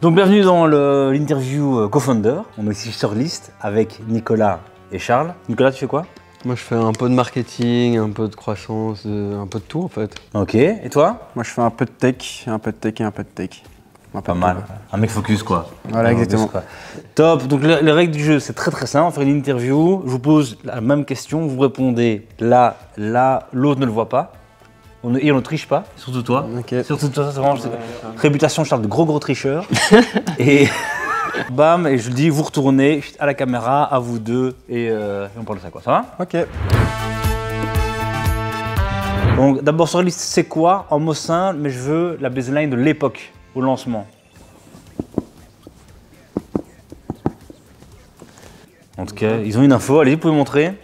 Donc bienvenue dans l'interview co-founder. On est ici sur List avec Nicolas et Charles. Nicolas, tu fais quoi? Moi je fais un peu de marketing, un peu de croissance, un peu de tout en fait. Ok, et toi? Moi je fais un peu de tech, un peu de tech et un peu de tech. Pas mal. Un mec focus quoi. Voilà, exactement. Top, donc les règles du jeu c'est très simple, on va faire une interview, je vous pose la même question, vous répondez là, l'autre ne le voit pas. Et on ne triche pas, surtout toi. Okay. Surtout toi, c'est vraiment réputation Charles de gros tricheur. Et bam, et je dis vous retournez à la caméra, à vous deux, et on parle de ça quoi, ça va? Ok. Donc d'abord sur la liste, c'est quoi en mots simples, mais je veux la baseline de l'époque, au lancement. En tout cas, ils ont une info, allez, vous pouvez montrer.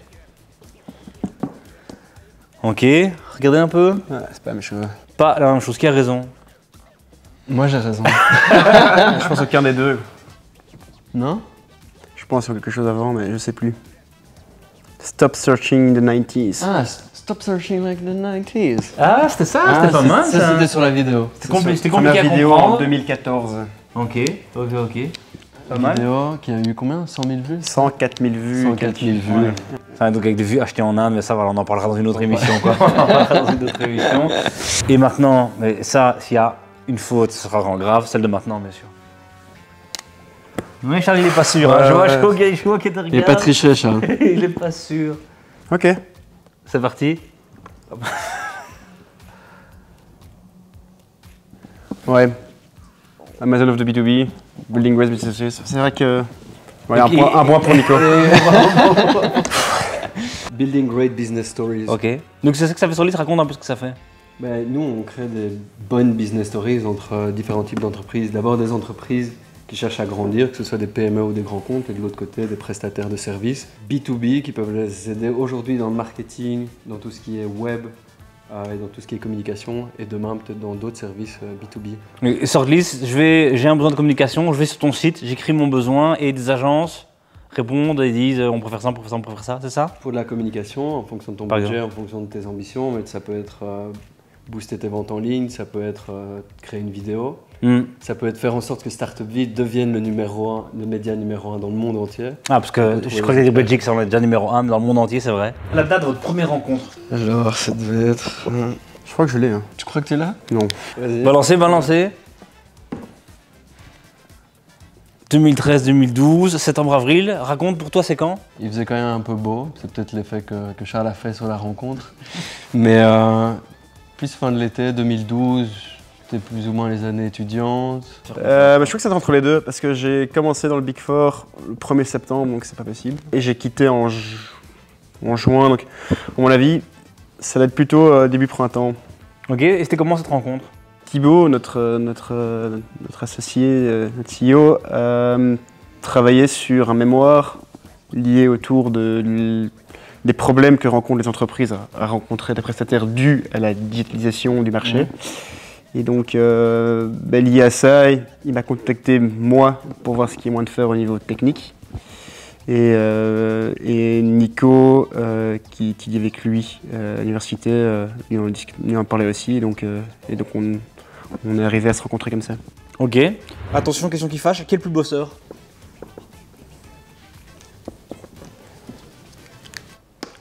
Ok, regardez un peu. Ah, c'est pas la même chose. Pas la même chose, qui a raison? Moi j'ai raison. Je pense aucun des deux. Non? Je pense sur quelque chose avant, mais je sais plus. Stop searching the 90s. Ah, stop searching like the 90s. Ah, c'était ça, c'était pas mal ça. C'était sur la vidéo. C'était compliqué Première à vidéo comprendre. en 2014. Ok. Pas mal. Vidéo qui a eu combien? 100 000 vues? 104 000 vues. 104 000 vues. Ouais. Enfin, donc avec des vues achetées en Inde, mais ça, voilà, on en parlera dans une autre émission quoi. On en parlera dans une autre émission. Et maintenant, mais ça, s'il y a une faute, ce sera vraiment grave, celle de maintenant bien sûr. Oui, Charles, il est pas sûr. Hein. Je vois qu'il te regarde. Il est pas triché, Charles. Il est pas sûr. Ok. C'est parti. Ouais. Amazon of the B2B, Building Great Businesses. C'est vrai que. Ouais, un point pour Nico. Building Great Business Stories. Ok. Donc c'est ça que ça fait sur List, raconte un peu ce que ça fait. Ben, nous on crée des bonnes business stories entre différents types d'entreprises. D'abord des entreprises qui cherchent à grandir, que ce soit des PME ou des grands comptes, et de l'autre côté des prestataires de services B2B qui peuvent les aider aujourd'hui dans le marketing, dans tout ce qui est web et dans tout ce qui est communication, et demain peut-être dans d'autres services B2B. Et sur List, j'ai un besoin de communication, je vais sur ton site, j'écris mon besoin et des agences répondent et disent on préfère ça, on préfère ça, on préfère ça, c'est ça? Pour de la communication, en fonction de ton budget, en fonction de tes ambitions, mais ça peut être booster tes ventes en ligne, ça peut être créer une vidéo. Ça peut être faire en sorte que Startup Vite devienne le média numéro 1 dans le monde entier. Ah, parce que je crois que les Belgique, c'est déjà numéro 1, mais dans le monde entier, c'est vrai. La date de votre première rencontre? Alors, ça devait être... Je crois que je l'ai. Hein. Tu crois que tu es là? Non. Balancez. 2013-2012, septembre-avril. Raconte, pour toi, c'est quand? Il faisait quand même un peu beau. C'est peut-être l'effet que Charles a fait sur la rencontre. Mais plus fin de l'été, 2012... C'était plus ou moins les années étudiantes. Je crois que c'est entre les deux, parce que j'ai commencé dans le Big Four le 1er septembre, donc c'est pas possible. Et j'ai quitté en juin, donc à mon avis, ça va être plutôt début printemps. Ok, et c'était comment cette rencontre? Thibaut, notre associé, notre CEO, travaillait sur un mémoire lié autour des problèmes que rencontrent les entreprises à rencontrer des prestataires dus à la digitalisation du marché. Et donc, lié à ça, il m'a contacté moi pour voir ce qu'il y a moyen de faire au niveau technique. Et Nico, qui étudie avec lui à l'université, il en parlait aussi. Et donc on est arrivé à se rencontrer comme ça. Ok. Attention, question qui fâche, qui est le plus bosseur?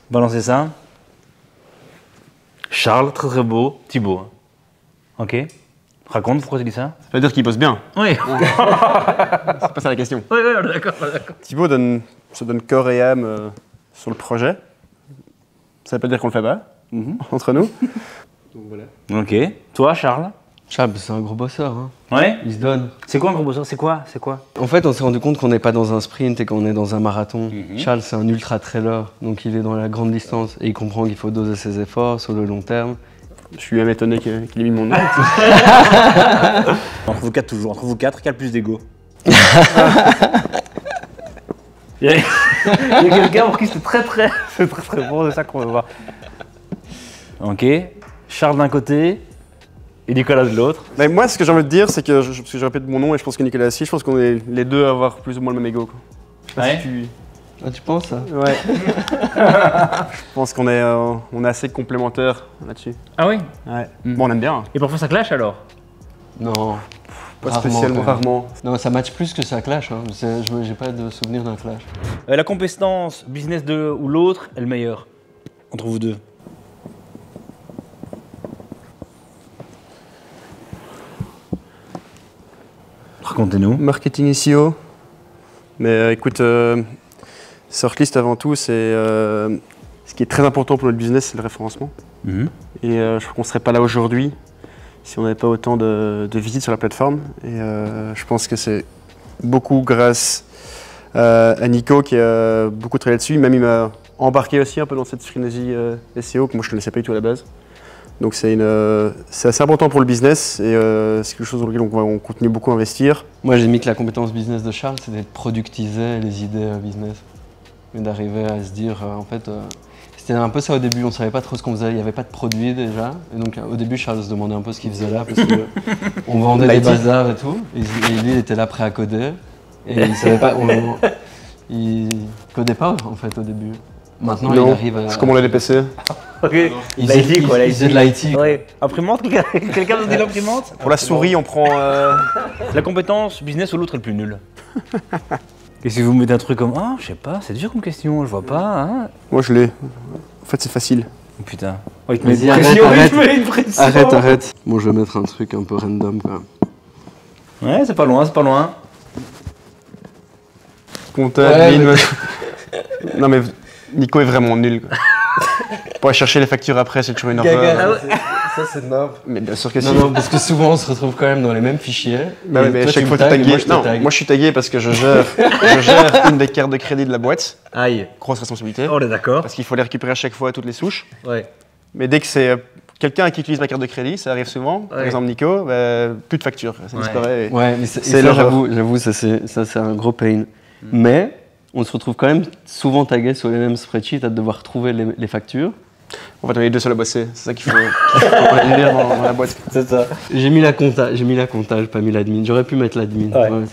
Balancez ça. Charles, très beau. Thibaut. Ok. Raconte, pourquoi tu dis ça? Ça veut dire qu'il bosse bien. Oui. C'est pas ça la question. Oui, d'accord. Thibaut se donne corps et âme sur le projet. Ça veut pas dire qu'on le fait pas, entre nous. Donc voilà. Ok. Toi, Charles? Charles, c'est un gros bosseur. Hein. Ouais. Il se donne. C'est quoi un gros bosseur? C'est quoi? En fait, on s'est rendu compte qu'on n'est pas dans un sprint et qu'on est dans un marathon. Charles, c'est un ultra-trailer, donc il est dans la grande distance et il comprend qu'il faut doser ses efforts sur le long terme. Je suis même étonné qu'il ait mis mon nom. Entre vous quatre toujours, entre vous quatre, qui a le plus d'ego? Il y a quelqu'un pour qui c'est très bon, c'est ça qu'on veut voir. Ok, Charles d'un côté et Nicolas de l'autre. Mais moi, ce que j'ai envie de dire, c'est que, parce que je répète mon nom et je pense que Nicolas aussi, je pense qu'on est les deux à avoir plus ou moins le même ego. Je sais pas si Ah, tu penses ça? Ouais. Je pense qu'on est assez complémentaires là-dessus. Ah oui? Ouais. Bon, on aime bien. Et parfois ça clash alors? Non. Pas Rarement, spécialement, quand même. rarement. Non, ça match plus que ça clash. Hein. J'ai pas de souvenir d'un clash. La compétence business de ou l'autre est le meilleur entre vous deux. Racontez-nous. Marketing SEO. Mais écoute, Sortlist avant tout, c'est ce qui est très important pour notre business, c'est le référencement. Mhm. Et je crois qu'on ne serait pas là aujourd'hui si on n'avait pas autant de visites sur la plateforme. Et je pense que c'est beaucoup grâce à Nico qui a beaucoup travaillé dessus. Même il m'a embarqué aussi un peu dans cette frénésie SEO que moi je ne connaissais pas du tout à la base. Donc c'est assez important pour le business et c'est quelque chose dans lequel on continue beaucoup à investir. Moi, j'ai mis que la compétence business de Charles, c'est d'être productiser les idées business. Et d'arriver à se dire, en fait, c'était un peu ça au début, on savait pas trop ce qu'on faisait, il n'y avait pas de produit déjà. Et donc au début, Charles se demandait un peu ce qu'il faisait là, parce qu'on vendait des bazars et tout. Et lui, il était là prêt à coder. Et il savait pas, il codait pas en fait au début. Maintenant, Non, il arrive à... je commandais des PC. Ok. Il faisait de l'IT. Ouais. Imprimante, quelqu'un veut dire l'imprimante? Pour la souris, on prend... La compétence business ou l'autre est le plus nul. Et si vous mettez un truc comme ah, je sais pas, c'est dur comme question, je vois pas. Hein. Moi je l'ai. En fait c'est facile. Oh, putain. Oh, il te met Vas-y, une pression, arrête. il te met une pression. Arrête. Bon, je vais mettre un truc un peu random quand même. Ouais, c'est pas loin, c'est pas loin. Comptable, Ouais, admin, Non mais Nico est vraiment nul. Quoi. Pour aller chercher les factures après, c'est toujours une horreur. Ça, c'est noble. Mais bien sûr que si. Non, parce que souvent, on se retrouve quand même dans les mêmes fichiers. Bah ouais, mais à chaque fois tu tu tagues. tagues. Non, moi je suis tagué parce que je gère une des cartes de crédit de la boîte. Aïe. Grosse responsabilité. On est d'accord. Parce qu'il faut les récupérer à chaque fois toutes les souches. Ouais. Mais dès que c'est quelqu'un qui utilise ma carte de crédit, ça arrive souvent. Par Ouais. exemple Nico, bah, plus de facture, ça Ouais. disparaît. Ouais, mais C'est ça, l'horreur. j'avoue, ça c'est un gros pain. Mais on se retrouve quand même souvent tagué sur les mêmes spreadsheets à devoir trouver les factures. En fait, on est les deux seuls à bosser. C'est ça qu'il faut lire dans la boîte. C'est ça. J'ai mis la compta, j'ai pas mis l'admin. J'aurais pu mettre l'admin.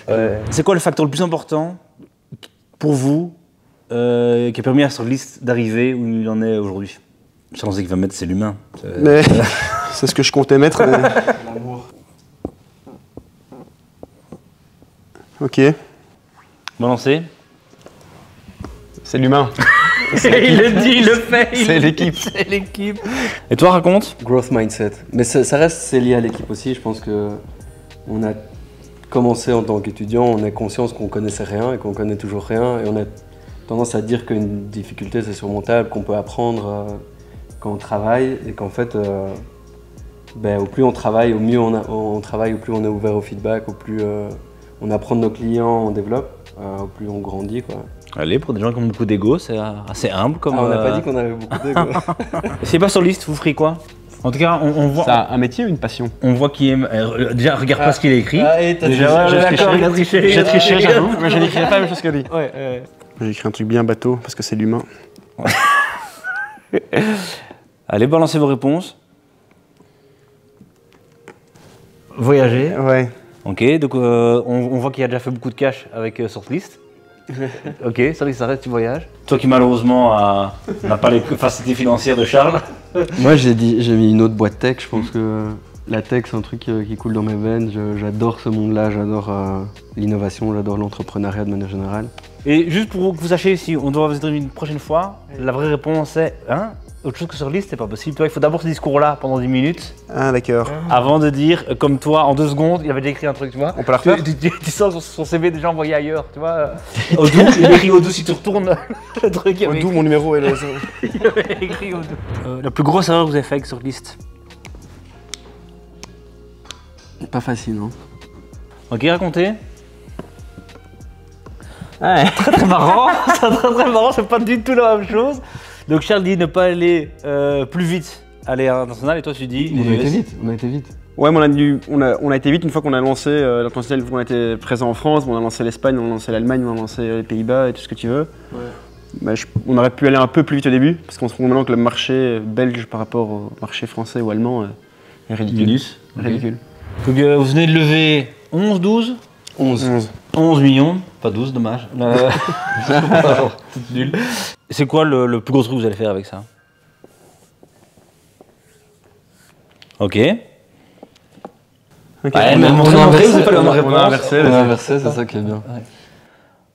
C'est quoi le facteur le plus important pour vous qui a permis à Sortlist d'arriver où il en est aujourd'hui? Je pensais qu'il va mettre, c'est l'humain. Mais c'est ce que je comptais mettre. Mais... Ok, Balancé. c'est l'humain. Il le dit, il le fait. C'est l'équipe. C'est l'équipe. Et toi, raconte. Growth mindset. Mais ça reste, c'est lié à l'équipe aussi. Je pense que on a commencé en tant qu'étudiant, on a conscience qu'on connaissait rien et qu'on connaît toujours rien. Et on a tendance à dire qu'une difficulté c'est surmontable, qu'on peut apprendre quand on travaille. Et qu'en fait, au plus on travaille, au mieux on travaille, au plus on est ouvert au feedback, au plus on apprend de nos clients, on développe, au plus on grandit, quoi. Allez, pour des gens qui ont beaucoup d'ego, c'est assez humble comme. On n'a pas dit qu'on avait beaucoup d'ego. Si c'est pas Sortlist, vous ferez quoi? En tout cas, on voit. Ça a un métier ou une passion? On voit qui aime. Déjà, regarde pas ce qu'il a écrit. Déjà, ouais, d'accord, il a triché. J'ai triché, j'avoue, mais je n'écrirai pas la même chose qu'elle dit. Ouais. J'ai écrit un truc bien bateau parce que c'est l'humain. Allez, balancez vos réponses. Voyager. Ouais. Ok, donc on voit qu'il a déjà fait beaucoup de cash avec Sortlist. Ok, ça reste, tu voyages. Toi qui malheureusement n'a pas les capacités financières de Charles. Moi j'ai mis une autre boîte tech, je pense que la tech c'est un truc qui coule dans mes veines, j'adore ce monde-là, j'adore l'innovation, j'adore l'entrepreneuriat de manière générale. Et juste pour que vous sachiez si on doit vous interviewer une prochaine fois, la vraie réponse est hein, autre chose que Sortlist, c'est pas possible. Toi, il faut d'abord ce discours-là pendant 10 minutes Ah d'accord. avant de dire, comme toi, en 2 secondes, il avait déjà écrit un truc, tu vois. On peut la refaire? Tu sens son CV déjà envoyé ailleurs, tu vois. Odoo, il écrit Odoo si tu retournes le truc. Il avait D'où mon numéro est là. il avait écrit Odoo. La plus grosse erreur que vous avez faite avec Sortlist? Pas facile, hein. Ok, racontez. Ouais. Très marrant, très marrant, c'est pas du tout la même chose. Donc Charles dit ne pas aller plus vite à l'international et toi tu dis... On a été vite. Ouais, mais on a été vite une fois qu'on a lancé l'international, une fois qu'on a été présent en France, on a lancé l'Espagne, on a lancé l'Allemagne, on a lancé les Pays-Bas et tout ce que tu veux. Ouais. Mais on aurait pu aller un peu plus vite au début, parce qu'on se rend compte maintenant que le marché belge par rapport au marché français ou allemand est ridicule. Minus. Ridicule. Donc vous venez de lever 11, 12 11 millions, pas 12, dommage. C'est nul. C'est quoi le plus gros truc que vous allez faire avec ça? Ok. Ok. Ouais, On mais a montrez inversé, vous avez pas la bonne on a réponse. inversé. On a inversé, c'est ça qui est bien.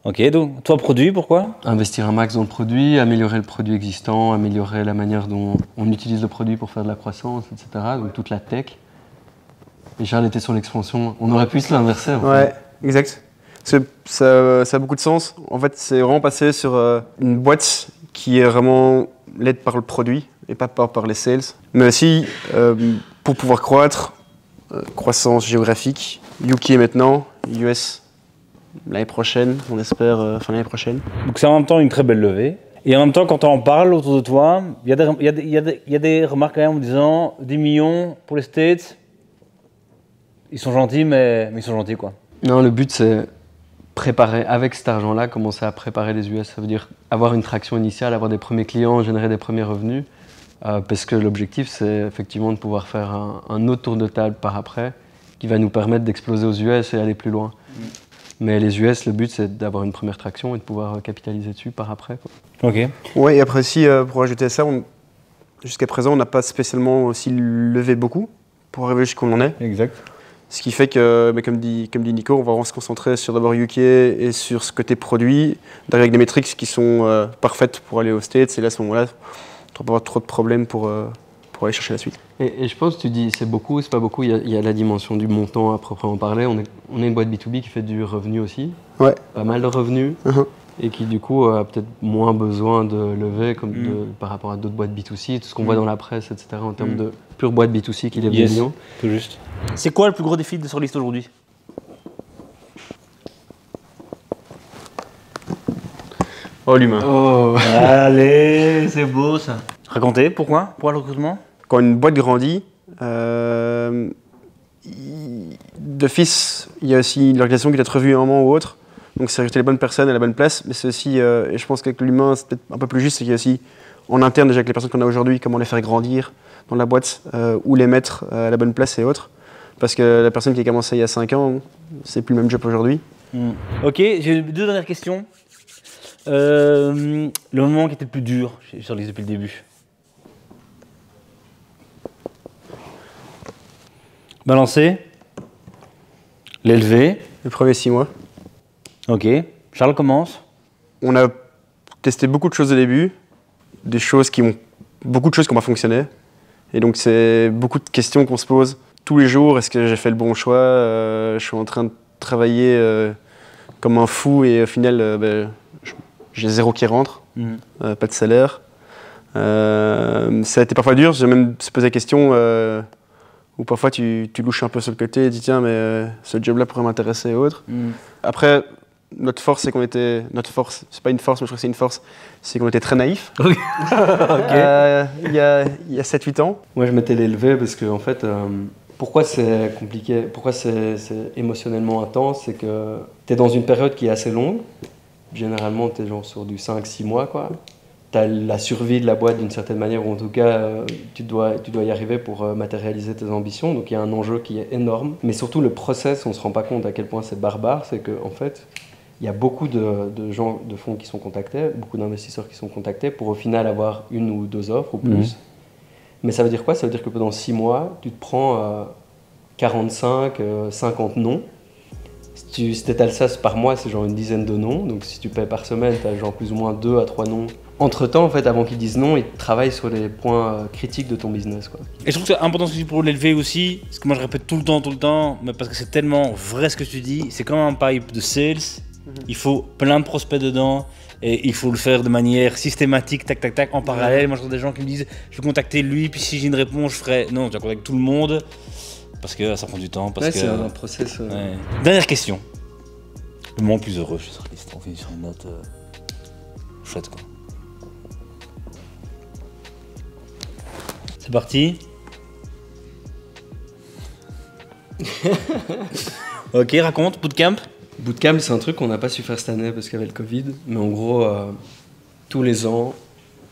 Ok, donc toi produit, pourquoi? Investir un max dans le produit, améliorer le produit existant, améliorer la manière dont on utilise le produit pour faire de la croissance, etc. Donc toute la tech. Et Charles était sur l'expansion. On aurait pu se l'inverser. En fait. Ouais, exact. Ça a beaucoup de sens. En fait, c'est vraiment passé sur une boîte qui est vraiment l'aide par le produit et pas par les sales. Mais aussi, pour pouvoir croître, croissance géographique, UK maintenant, US l'année prochaine, on espère fin l'année prochaine. Donc c'est en même temps une très belle levée. Et en même temps, quand on en parle autour de toi, il y a des remarques quand même en disant 10 millions pour les States. Ils sont gentils, mais ils sont gentils quoi. Non, le but c'est préparer, avec cet argent-là, commencer à préparer les US. Ça veut dire avoir une traction initiale, avoir des premiers clients, générer des premiers revenus. Parce que l'objectif c'est effectivement de pouvoir faire un autre tour de table par après qui va nous permettre d'exploser aux US et aller plus loin. Mais les US, le but c'est d'avoir une première traction et de pouvoir capitaliser dessus par après. Quoi. Ok. Ouais, et après aussi, pour ajouter à ça, jusqu'à présent, on n'a pas spécialement aussi levé beaucoup pour arriver jusqu'où on en est. Exact. Ce qui fait que, mais comme dit Nico, on va vraiment se concentrer sur d'abord UK et sur ce côté produit, d'arriver avec des métriques qui sont parfaites pour aller aux States. Et là, à ce moment-là, on ne va pas avoir trop de problèmes pour aller chercher la suite. Et je pense que tu dis c'est beaucoup, c'est pas beaucoup, il y a la dimension du montant à proprement parler. On est une boîte B2B qui fait du revenu aussi, Ouais. pas mal de revenus, et qui du coup a peut-être moins besoin de lever par rapport à d'autres boîtes B2C, tout ce qu'on voit dans la presse, etc. en termes de pure boîte B2C qui lève des millions. Tout juste. C'est quoi le plus gros défi de sur liste aujourd'hui? Oh, l'humain. Oh. Allez, c'est beau ça. Racontez, pourquoi? Pourquoi le recrutement? Quand une boîte grandit, d'office, il y a aussi l'organisation qui doit être revue à un moment ou autre. Donc c'est recruter les bonnes personnes à la bonne place, mais c'est aussi, et je pense qu'avec l'humain, c'est peut-être un peu plus juste, c'est qu'il y a aussi en interne déjà avec les personnes qu'on a aujourd'hui, comment les faire grandir dans la boîte, ou les mettre à la bonne place et autres. Parce que la personne qui a commencé il y a 5 ans, c'est plus le même job aujourd'hui. Ok, j'ai deux dernières questions. Le moment qui était le plus dur sur liste depuis le début. Balancer. L'élever. Les premiers 6 mois. Ok. Charles commence. On a testé beaucoup de choses au début, beaucoup de choses qui n'ont pas fonctionné. Et donc c'est beaucoup de questions qu'on se pose tous les jours. Est-ce que j'ai fait le bon choix? Je suis en train de travailler comme un fou et au final j'ai 0 qui rentre, pas de salaire. Ça a été parfois dur, j'ai même se posé la question où parfois tu louches un peu sur le côté et dis tiens mais ce job-là pourrait m'intéresser et autres. Après, notre force c'est qu'on était... Notre force, c'est pas une force mais je crois que c'est une force, c'est qu'on était très naïfs. Ok. Il y a 7-8 ans. Moi je m'étais l'élevé parce que en fait, pourquoi c'est compliqué, pourquoi c'est émotionnellement intense, c'est que tu es dans une période qui est assez longue. Généralement, tu es genre sur du 5-6 mois, quoi. Tu as la survie de la boîte d'une certaine manière, ou en tout cas, tu dois y arriver pour matérialiser tes ambitions. Donc, il y a un enjeu qui est énorme. Mais surtout, le process, on ne se rend pas compte à quel point c'est barbare. C'est qu'en fait, il y a beaucoup de gens, de fonds qui sont contactés, beaucoup d'investisseurs qui sont contactés pour au final avoir 1 ou 2 offres ou plus. Mais ça veut dire quoi? Ça veut dire que pendant 6 mois, tu te prends 45, 50 noms. Si tu étales ça par mois, c'est genre une dizaine de noms. Donc si tu payes par semaine, tu as genre plus ou moins 2 à 3 noms. Entre-temps, en fait, avant qu'ils disent non, ils travaillent sur les points critiques de ton business, quoi. Et je trouve que c'est important ce que tu dis pour l'élever aussi, parce que moi je répète tout le temps, mais parce que c'est tellement vrai ce que tu dis, c'est comme un pipe de sales, il faut plein de prospects dedans, et il faut le faire de manière systématique, tac tac tac, en parallèle. Moi je vois des gens qui me disent, je vais contacter lui, puis si j'ai une réponse, je ferai... Non, tu vas contacter tout le monde, parce que ça prend du temps, parce que... c'est un process... Ouais. Dernière question. Le moment le plus heureux, je suis sur la liste, on finit sur une note chouette quoi. C'est parti. Ok, raconte, bootcamp. Bootcamp, c'est un truc qu'on n'a pas su faire cette année parce qu'il y avait le Covid. Mais en gros, tous les ans,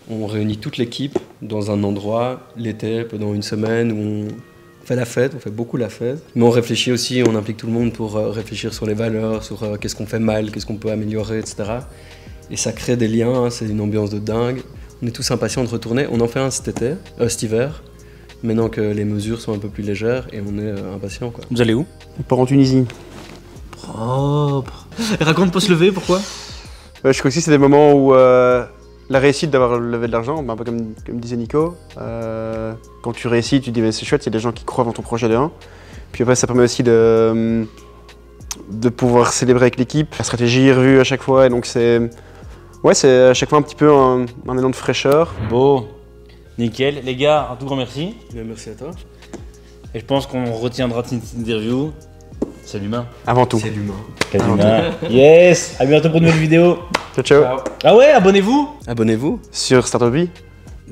on réunit toute l'équipe dans un endroit, l'été, pendant une semaine, où on fait la fête, on fait beaucoup la fête. Mais on réfléchit aussi, on implique tout le monde pour réfléchir sur les valeurs, sur qu'est-ce qu'on fait mal, qu'est-ce qu'on peut améliorer, etc. Et ça crée des liens, c'est une ambiance de dingue. On est tous impatients de retourner. On en fait un cet hiver. maintenant que les mesures sont un peu plus légères et on est impatient, quoi. Vous allez où? On part en Tunisie. Propre. Raconte pas se lever, pourquoi? Je crois aussi que c'est des moments où la réussite d'avoir levé de l'argent, un peu comme disait Nico, quand tu réussis, tu te dis mais c'est chouette, il y a des gens qui croient dans ton projet de 1. Puis après ça permet aussi de pouvoir célébrer avec l'équipe. La stratégie est revue à chaque fois et donc c'est à chaque fois un petit peu un élan de fraîcheur. Beau. Nickel. Les gars, un tout grand merci. Merci à toi. Et je pense qu'on retiendra de cette interview. C'est l'humain. Avant tout. C'est l'humain. C'est l'humain. Yes. À bientôt pour une nouvelle vidéo. Ciao ciao. Ah ouais, abonnez-vous. Abonnez-vous. Sur Startupy.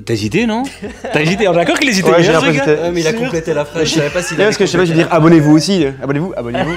T'as hésité, non? T'as hésité, on est d'accord qu'il hésitait. Ouais, j'ai bien, un peu ce gars. hésité. Mais il a complété la phrase, je savais pas s'il Parce que je sais pas, je vais dire abonnez-vous aussi. Abonnez-vous, abonnez-vous.